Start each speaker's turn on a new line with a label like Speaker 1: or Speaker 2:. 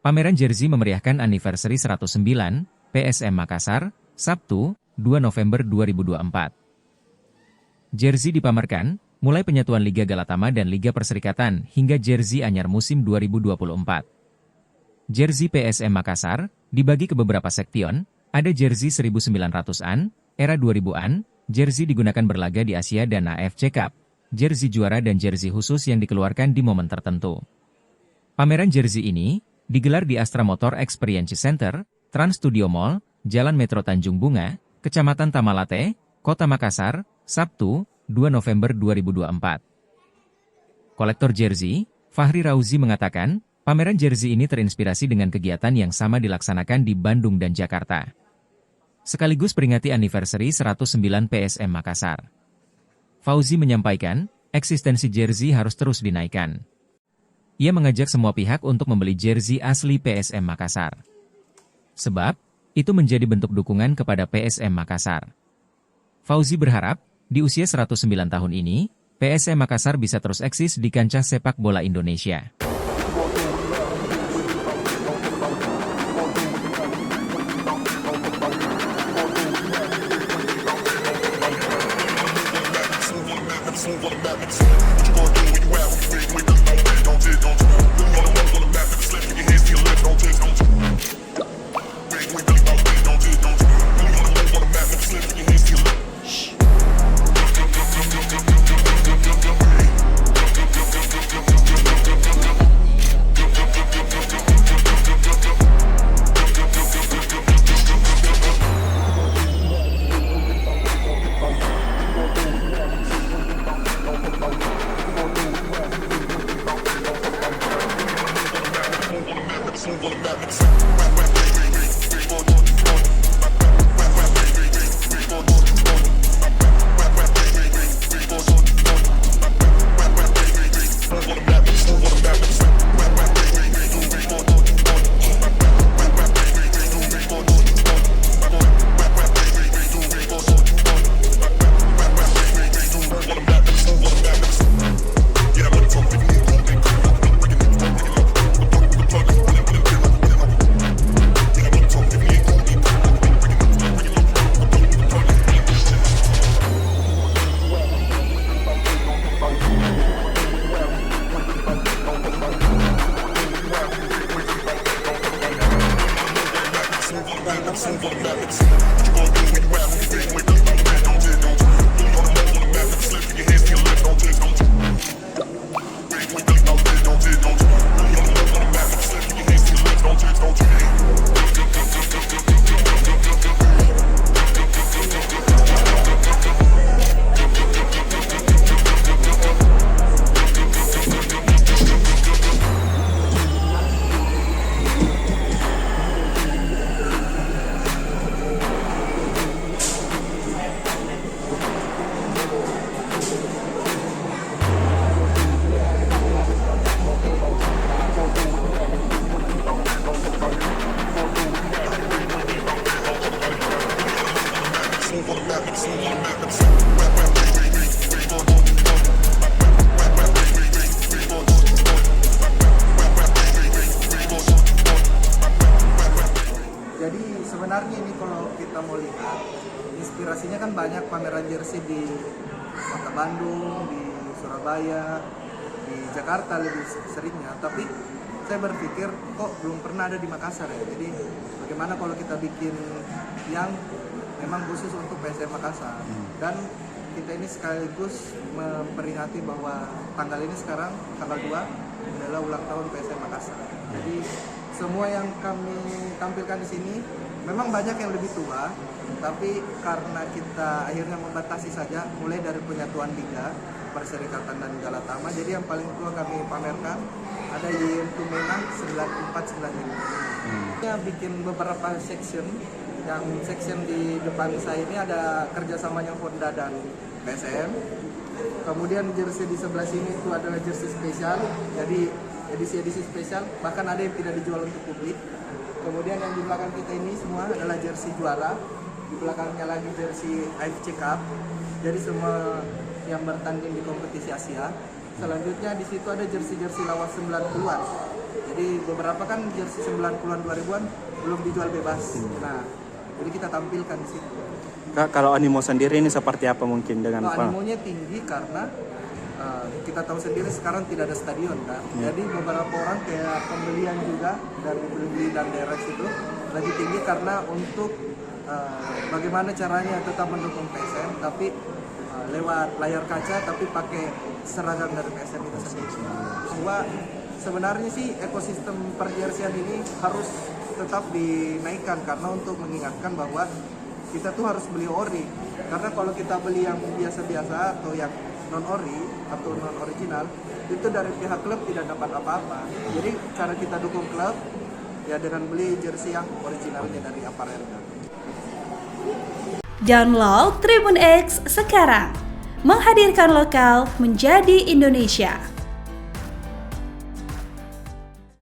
Speaker 1: Pameran jersey memeriahkan anniversary 109 PSM Makassar, Sabtu, 2 November 2024. Jersey dipamerkan, mulai penyatuan Liga Galatama dan Liga Perserikatan hingga jersey anyar musim 2024. Jersey PSM Makassar dibagi ke beberapa sektion, ada jersey 1900-an, era 2000-an, jersey digunakan berlaga di Asia dan AFC Cup, jersey juara dan jersey khusus yang dikeluarkan di momen tertentu. Pameran jersey ini digelar di Astra Motor Experience Center, Trans Studio Mall, Jalan Metro Tanjung Bunga, Kecamatan Tamalate, Kota Makassar, Sabtu, 2 November 2024. Kolektor jersey, Fahri Rauzi mengatakan, pameran jersey ini terinspirasi dengan kegiatan yang sama dilaksanakan di Bandung dan Jakarta. Sekaligus peringati anniversary 109 PSM Makassar. Fauzi menyampaikan, eksistensi jersey harus terus dinaikkan. Ia mengajak semua pihak untuk membeli jersey asli PSM Makassar. Sebab, itu menjadi bentuk dukungan kepada PSM Makassar. Fauzi berharap, di usia 109 tahun ini, PSM Makassar bisa terus eksis di kancah sepak bola Indonesia.
Speaker 2: Jadi sebenarnya ini kalau kita mau lihat, inspirasinya kan banyak pameran jersey di Kota Bandung, di Surabaya, di Jakarta lebih seringnya. Tapi saya berpikir kok belum pernah ada di Makassar ya. Jadi bagaimana kalau kita bikin yang memang khusus untuk PSM Makassar. Dan kita ini sekaligus memperingati bahwa tanggal ini sekarang, tanggal 2, adalah ulang tahun PSM Makassar. Jadi semua yang kami tampilkan di sini memang banyak yang lebih tua, tapi karena kita akhirnya membatasi saja, mulai dari penyatuan Liga, Perserikatan dan Galatama. Jadi yang paling tua kami pamerkan ada YM Tumenang 9495. Kita bikin beberapa section. Yang section di depan saya ini ada kerjasamanya Honda dan PSM. Kemudian jersey di sebelah sini itu adalah jersey spesial, jadi edisi spesial, bahkan ada yang tidak dijual untuk publik. Kemudian yang di belakang kita ini semua adalah jersey juara, di belakangnya lagi jersey AFC Cup, jadi semua yang bertanding di kompetisi Asia. Selanjutnya di situ ada jersey lawas 90-an. Jadi beberapa kan jersey 90-an 2000-an belum dijual bebas. Nah, jadi kita tampilkan di situ.
Speaker 3: Kak, kalau animo sendiri ini seperti apa mungkin dengan
Speaker 2: Kalau animonya tinggi karena kita tahu sendiri sekarang tidak ada stadion kan. Jadi beberapa orang kayak pembelian juga dari beli dan direct itu lagi tinggi karena untuk bagaimana caranya tetap mendukung PSM tapi lewat layar kaca tapi pakai seragam dari PSM itu sendiri. Bahwa sebenarnya sih ekosistem perjersian ini harus tetap dinaikkan karena untuk mengingatkan bahwa kita tuh harus beli ori. Karena kalau kita beli yang biasa-biasa atau yang non ori atau non original itu dari pihak klub tidak dapat apa-apa. Jadi cara kita dukung klub ya dengan beli jersey yang originalnya dari aparel.
Speaker 4: Download Tribun X sekarang, menghadirkan lokal menjadi Indonesia.